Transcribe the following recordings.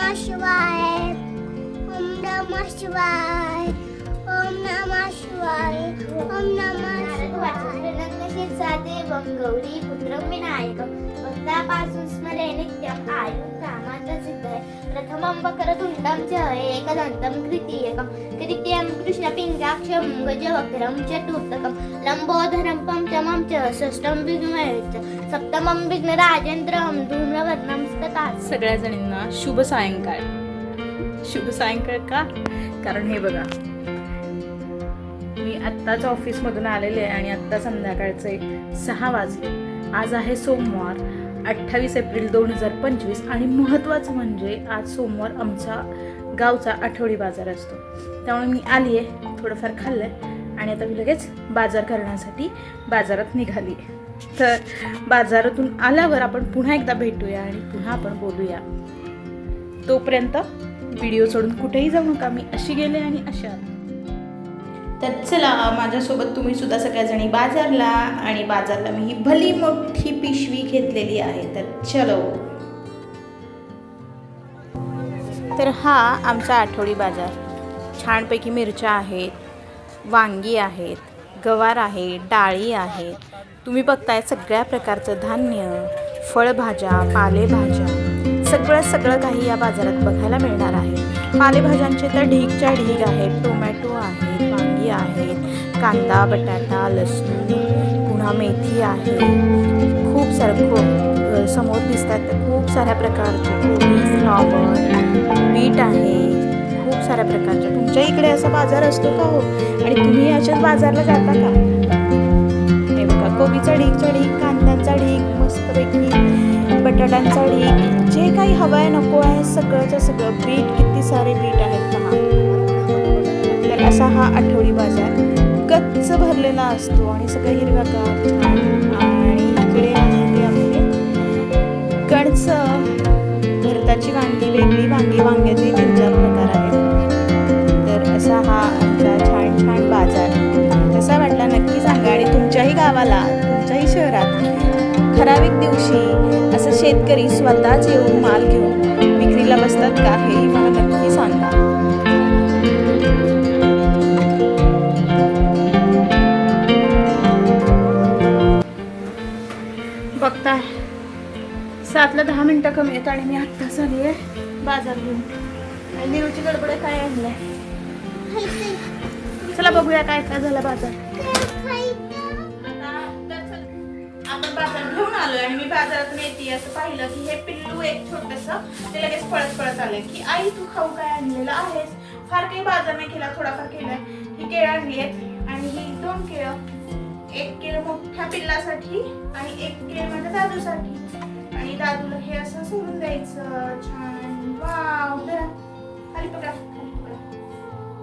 नमः शिवाय. ओम नमः शिवाय. ओम नमः शिवाय. ओम नमः शिवाय. देवं गौरी पुत्रं विनायकं भक्तापासून स्मरे नित्यं आयुः कामात् सिद्धये. प्रथमं वक्रतुण्डं च एकदन्तं तृतीयं कृष्णपिङ्गाक्षं गजवक्त्रं चतुर्थकं लम्बोदरं पंचमं च षष्ठं विघ्नहस्तं सप्तमं विघ्नराजेन्द्रं धूम्रवर्णं तथा. सगळ्या जणींना शुभ सायंकाळ. शुभ सायंकाळ का? कारण हे बघा, मी आत्ताच ऑफिसमधून आलेले आहे आणि आत्ता संध्याकाळचे 6 वाजले. आज आहे सोमवार 28 एप्रिल 2025 आणि महत्त्वाचं म्हणजे आज सोमवार आमचा गावचा आठवडी बाजार असतो. त्यामुळे मी आली आहे, थोडंफार खाल्लं आहे आणि आता मी लगेच बाजार करण्यासाठी बाजारात निघाली आहे. तर बाजारातून आल्यावर आपण पुन्हा एकदा भेटूया आणि पुन्हा आपण बोलूया. तोपर्यंत व्हिडिओ सोडून कुठेही जाऊ नका. मी अशी गेले आणि अशी आले. तर चला माझ्यासोबत तुम्ही सुद्धा सगळ्याजणी बाजारला. आणि बाजारला मी ही भली मोठी पिशवी घेतलेली आहे. तर चलो. तर हा आमचा आठवडी बाजार. छानपैकी मिरच्या आहेत, वांगी आहेत, गवार आहे, डाळी आहे. तुम्ही बघताय सगळ्या प्रकारचं धान्य, फळभाज्या, पालेभाज्या, सगळं काही या बाजारात बघायला मिळणार आहे. पालेभाज्यांचे तर ढीगच्या ढीग आहेत. टोमॅटो आहेत, वांगी आहेत, कांदा, बटाटा, लसूण, पुन्हा मेथी आहे. खूप सारं समोर दिसतात खूप साऱ्या प्रकारचे कोबी, फ्लॉवर, बीट आहे. खूप साऱ्या प्रकारच्या. तुमच्या इकडे असा बाजार असतो का हो? आणि तुम्ही याच्यात बाजारला जाता का? हे बघा, कोबीचा ढीगचा ढीग, कांद्यांचा ढीग, मस्तपैकी बटाट्यांचा ढीग, जे काही हवं आहे नको आहे सगळंचं सगळं. बीट, किती सारे बीट आहेत पहा. तर असा हा आठवडी बाजार गच्च भरलेला असतो आणि सगळं हिरव्यागार छान. आणि इकडे आहे ते आपले कणसं, भरताची वांगी, वेगळी वांगी, वांग्याचे 3-4 प्रकार आहेत. तर असा हा आमचा छान छान बाजार. कसा वाटला नक्की सांगा. आणि तुमच्याही गावाला, तुमच्याही शहरात ठराविक दिवशी असं शेतकरी स्वतःच येऊन माल घेऊन विक्रीला बसतात का, हेही मला नक्की सांगा. बघताय 7ला 10 मिनिटं कमी आहेत आणि मी आत्ताच आली आहे बाजार घेऊन. आणि निरूची गडबड काय आणलंय. चला बघूया काय काय झालं बाजार. आपण बाजार घेऊन आलोय आणि मी बाजारातून येते असं पाहिलं की हे पिल्लू एक छोटस ते लगेच पळत आलंय की आई तू खाऊ काय आणलेलं आहेस. फार काही बाजार नाही केला, थोडाफार केलाय. ही केळं आणली आहेत आणि ही 2 केळं. 1 केळं मोठ्या पिल्लासाठी आणि 1 केळं माझ्या दादूसाठी. आणि दादूला हे असं सोडून द्यायचं. छान. वाव. जरा खाली पकडा,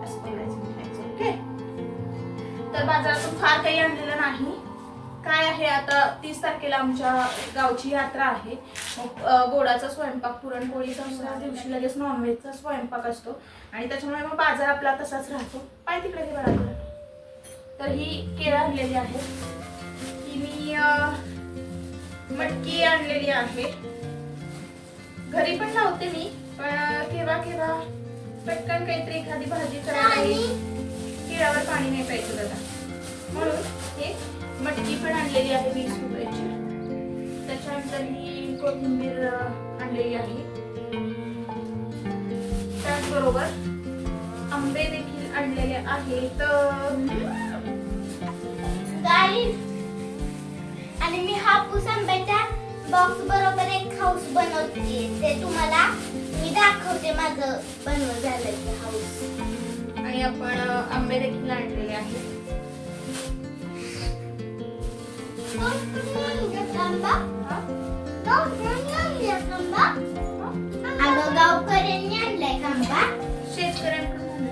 असं करायचं. ओके. तर बाजारातून फार काही आणलेलं नाही. काय आहे आता 30 तारखेला आमच्या गावची यात्रा आहे. मग गोडाचा स्वयंपाक, पुरणपोळीचा दिवशी लगेच नॉनव्हेजचा स्वयंपाक असतो आणि त्याच्यामुळे मग बाजार आपला तसाच राहतो. पाय तिकडे हे बघा. तर ही केळं आणलेली आहे. ही मी मटकी आणलेली आहे. घरी पण लावते मी, पण केव्हा पटकन काहीतरी एखादी भाजी करायला केळावर पाणी नाही प्यायचं दादा, म्हणून हे मटकी पण आणलेली आहे 20 रुपयाची. त्याच्यानंतर ही कोथिंबीर आणलेली आहे. त्याचबरोबर आंबे देखील आणलेले आहेत. आणि मी हापूस आंब्याच्या बॉक्स बरोबर एक हाऊस बनवते. ते तुम्हाला मी दाखवते माझं बनवून झालं ते हाऊस. आणि आपण आंबे देखील आणलेले आहेत. अगं गावकऱ्यांनी आणलाय कांबा. शेतकऱ्यांकडून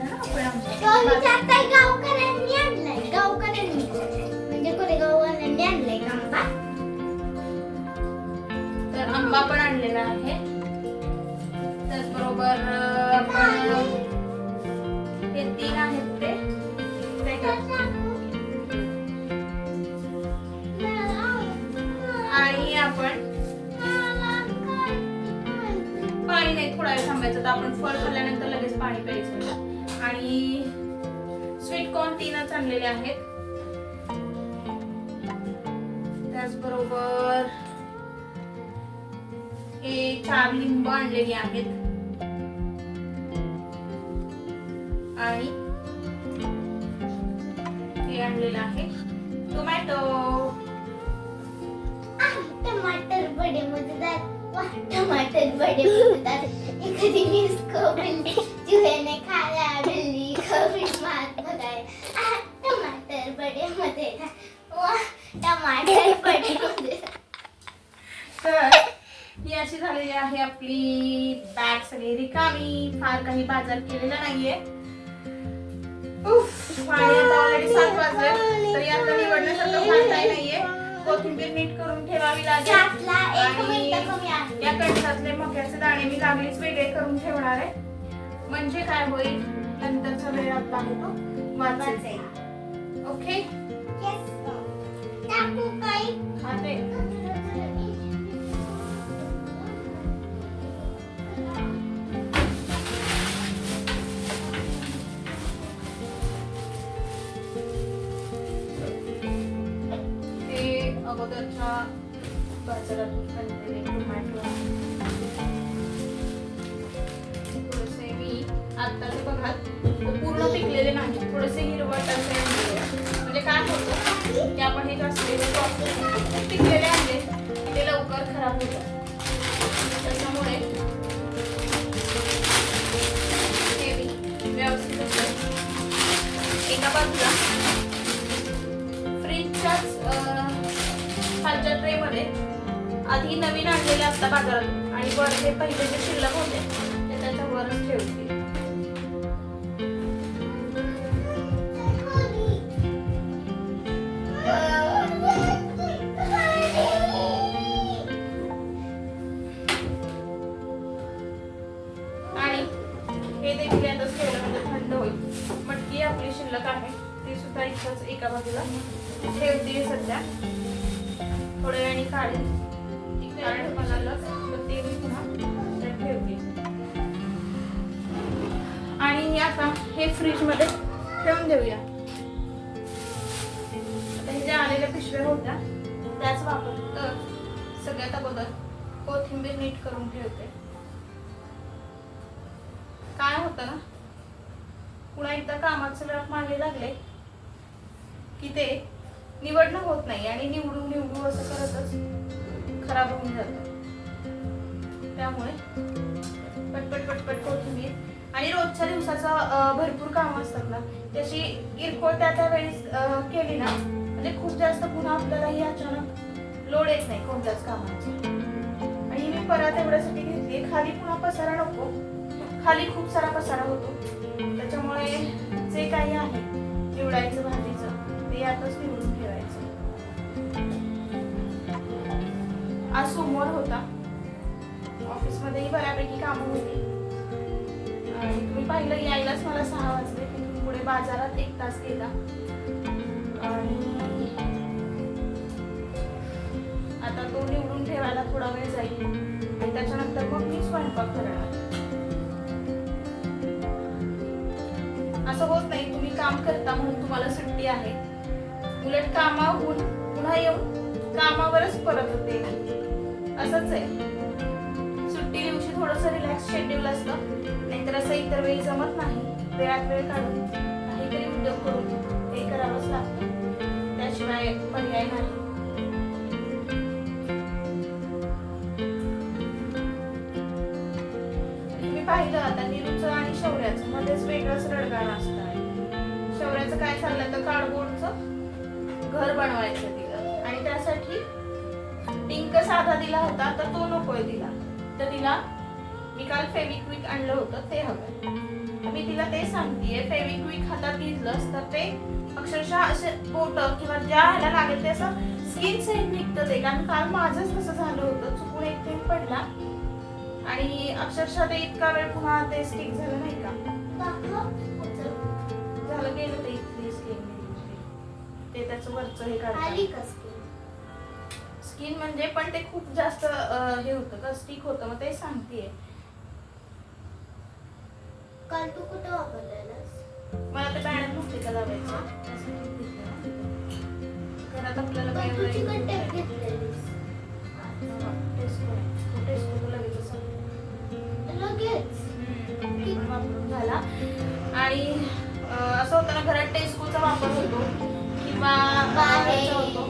गावकऱ्यांनी आणलाय. गावकऱ्यांनी म्हणजे कोरेगाववाल्यांनी आणलाय कांबा. तर आंबा पण आणलेला आहे. त्याचबरोबर हे 3 आहेत ते आणि आपण पाणी नाही, थोडा वेळ थांबायचं. ठेवायचं. तर आपण फळ खाल्ल्यानंतर लगेच पाणी प्यायचं. आणि स्वीट कॉर्न 3च आणलेले आहेत. त्याचबरोबर हे 4 लिंब आणलेली आहेत. आणि हे आणलेलं आहे टोमॅटो. टमाटर बडे मजेदार. वाह, टमाटर बडे मजेदार. एखादी मिस को बिल्ली चूहे खाया, बिल्ली को फिर मार भगाए. टमाटर बडे मजेदार. वाह, टमाटर बडे मजेदार. तर ही अशी झालेली आहे आपली बॅग सगळी रिकामी. फार काही बाजार केलेला नाहीये. आणि आता ऑलरेडी 7 वाजले. तरी आता निवडण्यासारखं फार काही नाहीये. कोथिंबीर नीट करून ठेवावी लागेल. त्यातला एक आणि मिनिट कमी आहे. या कणसातले मक्याचे दाणे मी लागलीच वेगळे करून ठेवणार आहे. म्हणजे काय होईल, नंतरचा वेळ आपला आहे तो वाचायचा. Okay, Yes. टाकू काही खाते. अगोदरच्या बाजारातून आणलेले टोमॅटो. थोडेसे मी आत्ताचे बघा पूर्ण पिकलेले नाही, थोडेसे हिरवट असे आणलेले. म्हणजे काय होतं की आपण हे जास्त पिकलेले आणले ते लवकर खराब होतात. त्याच्यामुळे हे मी व्यवस्थित एका बाजूला फ्रीजच्याच खालच्या ट्रे मध्ये आधी नवीन आणलेले आता बाजारातून आणि वर हे पहिले जे शिल्लक होते ते त्याच्यावरच ठेवते. आणि हे देखील यातच ठेवलं म्हणजे थंड होईल. मटकी आपली शिल्लक आहे ती सुद्धा इथंच एका बाजूला ठेवते सध्या. थोड्या वेळाने काढेल कारण बनायला तर ते मी पुन्हा त्यात ठेवते. आणि आता हे फ्रीज मध्ये ठेवून देऊया. आता हे ज्या आलेल्या पिशव्या होत्या त्याच वापर. तर सगळ्यात अगोदर कोथिंबीर नीट करून ठेवते. काय होतं ना, पुन्हा एकदा कामाचं जरा मागे लागले की ते निवडणं होत नाही आणि निवडू असं करतच खराब होऊन जातं. त्यामुळे पटपट कोथिंबीर. आणि रोजच्या दिवसाचा भरपूर काम असतात ना, त्याची किरकोळ त्या वेळेस केली ना म्हणजे खूप जास्त पुन्हा आपल्यालाही अचानक लोड येत नाही कोणत्याच कामाची. आणि मी परत एवढ्यासाठी घेतली. खाली पुन्हा पसारा नको, खाली खूप सारा पसारा होतो. त्याच्यामुळे जे काही आहे निवडायचं भाजीचं ते यातच निवडून ठेवायचं. आज सोमवार होता, ऑफिसमध्येही बऱ्यापैकी कामं होती. आणि तुम्ही पाहिलं यायलाच मला 6 वाजले. तिथून पुढे बाजारात 1 तास गेला. आणि आता तो निवडून ठेवायला थोडा वेळ जाईल आणि त्याच्यानंतर मग मी स्वयंपाक करणार. असं होत नाही तुम्ही काम करता म्हणून तुम्हाला सुट्टी आहे. उलट कामाहून पुन्हा येऊन कामावरच परत होते. असंच आहे. सुट्टी दिवशी थोडंसं रिलॅक्स शेड्यूल असतं, नाहीतर असं इतर वेळी जमत नाही. वेळात वेळ काढून काहीतरी उद्योग करून हे करावंच लागतं. त्याशिवाय पर्याय नाही. तुम्ही पाहिलं आता निरूचं आणि शौर्याचं मध्येच वेगळंच रडगाणं असतं. शौर्याचं काय चाललं तर कार्डबोर्डचं घर बनवायचं तिला आणि त्यासाठी पिंक साधा दिला होता तर तो नकोय तिला. तर तिला मी काल फेविक्विक आणलं होतं ते हवं. मी तिला ते सांगतेय फेविक्विक हातात घेतलंस तर ते अक्षरशः असे बोट किंवा ज्या ह्याला लागेल ते असं स्किन सेट निघतं ते. कारण काल माझंच तसं झालं होतं, चुकून एक थेंब पडला आणि अक्षरशः ते इतका वेळ पुन्हा ते स्टिक झालं नाही का. झालं गेलं ते इथली स्किन ते त्याचं वरचं हे काढलं. स्किन म्हणजे पण ते खूप जास्त हे होतं का स्टिक होतं. मग ते सांगतेय काल तू कुठं वापरलेलंस? मला ते बॅनर नव्हते का लावायचं त्यासाठी घेतलं ना. घरात आपल्याला काय पण तुझी एवढं टेप घेतलेलीस टेस्को लगेच असं लगेच. मी पण वापरून झाला. आणि असं होतं ना, घरात टेस्कोचा वापर होतो किंवा बाहेरचा होतो,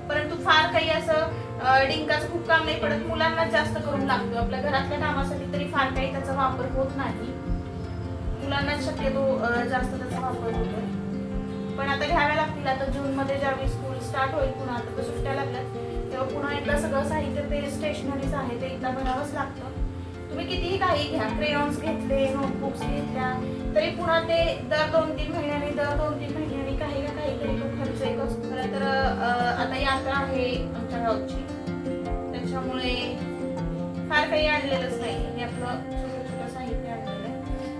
परंतु फार काही असं डिंकाचं खूप काम नाही पडत. मुलांना जास्त करून लागतो. आपल्या घरातल्या कामासाठी तरी फार काही त्याचा वापर होत नाही. मुलांना शक्यतो जास्त त्याचा वापर होतो. पण आता घ्याव्या लागतील. आता जूनमध्ये ज्यावेळी स्कूल स्टार्ट होईल पुन्हा, आता तर सुट्ट्या लागल्यात, तेव्हा पुन्हा एकदा सगळं साहित्य ते स्टेशनरीज आहे ते एकदा भरावंच लागतं. तुम्ही कितीही काही घ्या, क्रेयॉन्स घेतले, नोटबुक्स घेतल्या, तरी पुन्हा ते दर 2-3 महिन्यांनी काही ना काहीतरी तो खर्च एक असतो. तर आता यात्रा आहे आमच्या गावची, त्याच्यामुळे फार काही आणलेलंच नाही. हे आपलं छोटं साहित्य आणलेलं आहे.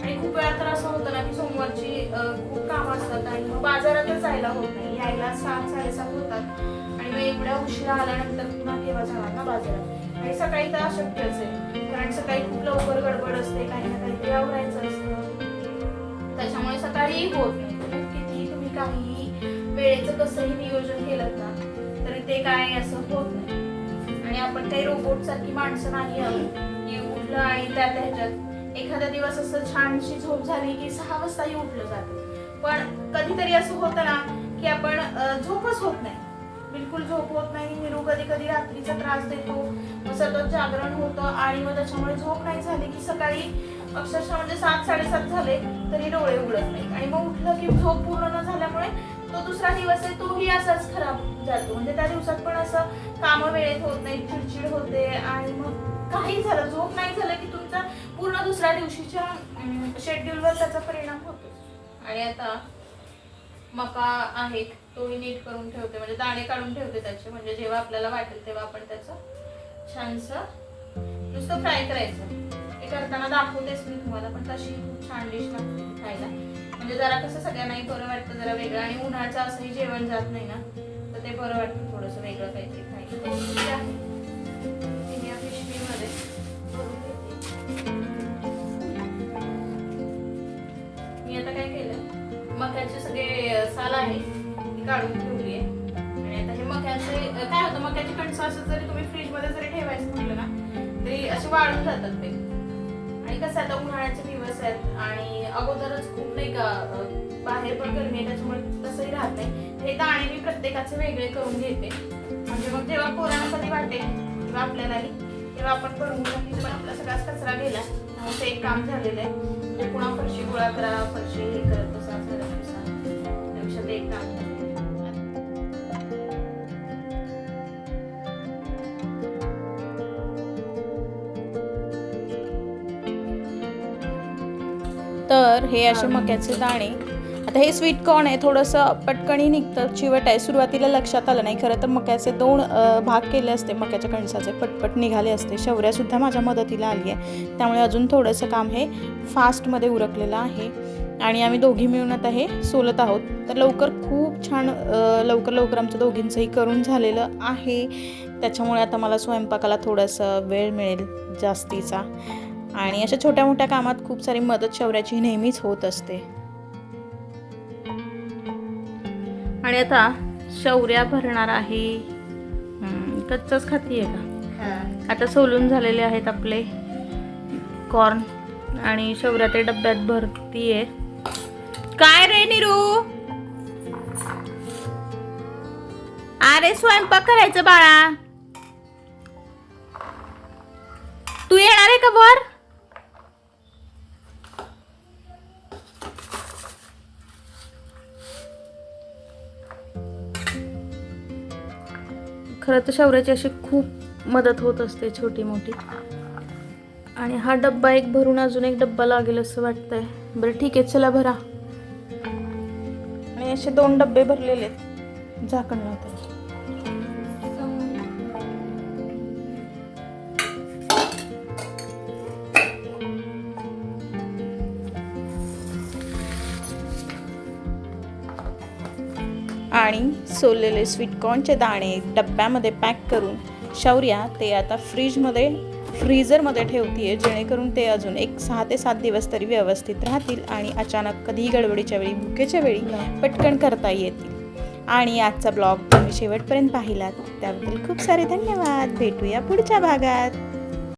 आणि खूप वेळा तर असं होतं ना की सोमवारची खूप कामं असतात आणि मग बाजारातच जायला होत नाही. यायला 7-7:30 होतात आणि मग एवढ्या उशिरा आल्यानंतर पुन्हा केव्हा जाणार ना बाजारात. आणि सकाळी तर अशक्यच आहे, कारण सकाळी खूप लवकर गडबड असते, काही ना काहीतरी आवरायचं असतं, त्याच्यामुळे सकाळी होत नाही. किती तुम्ही काही वेळेचं कसंही नियोजन केलं ना तरी ते काय असं होत नाही. आणि आपण काही रोबोट सारखी माणसं नाही आहोत की उठलं आणि त्या ह्याच्यात एखादा दिवस असं छानशी झोप झाली की 6 वाजताही उठलं जातं. पण कधीतरी असं होतं ना की आपण झोपच होत नाही, बिलकुल झोप होत नाही. निरू कधी कधी रात्रीचा त्रास देतो, मग सतत जागरण होतं आणि मग त्याच्यामुळे झोप नाही झाली की सकाळी अक्षरशः म्हणजे 7-7:30 झाले तरी डोळे उघडत नाहीत. आणि मग उठलं की झोप पूर्ण न झाल्यामुळे तो दुसरा दिवस आहे तोही असाच खराब जातो. म्हणजे त्या दिवसात पण असं कामं वेळेत होत नाही, चिडचिड होते आणि मग काही झालं, झोप नाही झालं की तुमचा पूर्ण दुसऱ्या दिवशीच्या शेड्यूलवर त्याचा परिणाम होतो. आणि आता मका आहे तोही नीट करून ठेवते, म्हणजे दाणे काढून ठेवते त्याचे, म्हणजे जेव्हा आपल्याला वाटेल तेव्हा आपण त्याचं छानसं नुसतं फ्राय करायचं. हे करताना दाखवतेच मी तुम्हाला, पण तशी खूप छान डिश लागते खायला. म्हणजे जरा कसं सगळ्यांनाही बरं वाटतं जरा वेगळं, आणि उन्हाळ्याचं असंही जेवण जात नाही ना, तर ते बरं वाटतं थोडंसं वेगळं काहीतरी खायला. या पिशवीमध्ये भरून घेते. मी आता काय केलं, मक्याचे सगळे साल आहे ती काढून ठेवली आहे. आणि आता हे मक्याचे काय होतं, मक्याची कणसं असं जरी तुम्ही फ्रीजमध्ये जरी ठेवायचं म्हटलं ना तरी असे वाळून जातात ते. आणि कसं आता उन्हाळ्याचे दिवस आहेत आणि अगोदरच खूप नाही का बाहेर पण गरमी आहे, त्याच्यामुळे तसंही राहत नाही. हे दाणे मी प्रत्येकाचे वेगळे करून घेते, म्हणजे मग जेव्हा पोरांना कधी वाटेल किंवा आपल्यालाही तेव्हा आपण बनवून टाकली. पण आपला सगळाच कचरा गेला, ते एक काम झालेलं आहे. म्हणजे पुन्हा फरशी गोळा करा, फरशी हे करत बसा, त्यापेक्षा ते एक काम झालं. तर हे असे मक्याचे दाणे. आता हे स्वीट कॉर्न आहे, थोडंसं पटकनी निघतं, चिवट आहे. सुरुवातीला लक्षात आलं नाही, खरं तर मक्याचे 2 भाग केले असते, मक्याच्या कणसाचे पटपट निघाले असते. शौर्यासुद्धा माझ्या मदतीला आली आहे, त्यामुळे अजून थोडंसं काम हे फास्टमध्ये उरकलेलं आहे. आणि आम्ही दोघी मिळून आता हे सोलत आहोत. तर लवकर खूप छान लवकर आमच्या दोघींचंही करून झालेलं आहे, त्याच्यामुळे आता मला स्वयंपाकाला थोडंसं वेळ मिळेल जास्तीचा. आणि अशा छोट्या मोठ्या कामात खूप सारी मदत शौर्याची नेहमीच होत असते. आणि आता शौर्या भरणार आहे. कच्चच खातीये का? आता सोलून झालेले आहेत आपले कॉर्न आणि शौर्या ते डब्यात भरतीये. काय रे निरू? अरे स्वयंपाक करायचं बाळा, तू येणार आहे का वर? खरं तर शौर्याची अशी खूप मदत होत असते छोटी मोठी. आणि हा डब्बा एक भरून अजून एक डब्बा लागेल असं वाटतंय. बरं ठीक आहे, चला भरा. आणि असे 2 डब्बे भरलेले आहेत, झाकण लावतात. आणि सोललेले स्वीटकॉर्नचे दाणे डब्यामध्ये पॅक करून शौर्या ते आता फ्रीजमध्ये फ्रीझरमध्ये ठेवते आहे, जेणेकरून ते अजून एक 6 ते 7 दिवस तरी व्यवस्थित राहतील आणि अचानक कधीही गडबडीच्या वेळी भुकेच्या वेळी पटकन करता येतील. आणि आजचा ब्लॉग तुम्ही शेवटपर्यंत पाहिलात त्याबद्दल खूप सारे धन्यवाद. भेटूया पुढच्या भागात.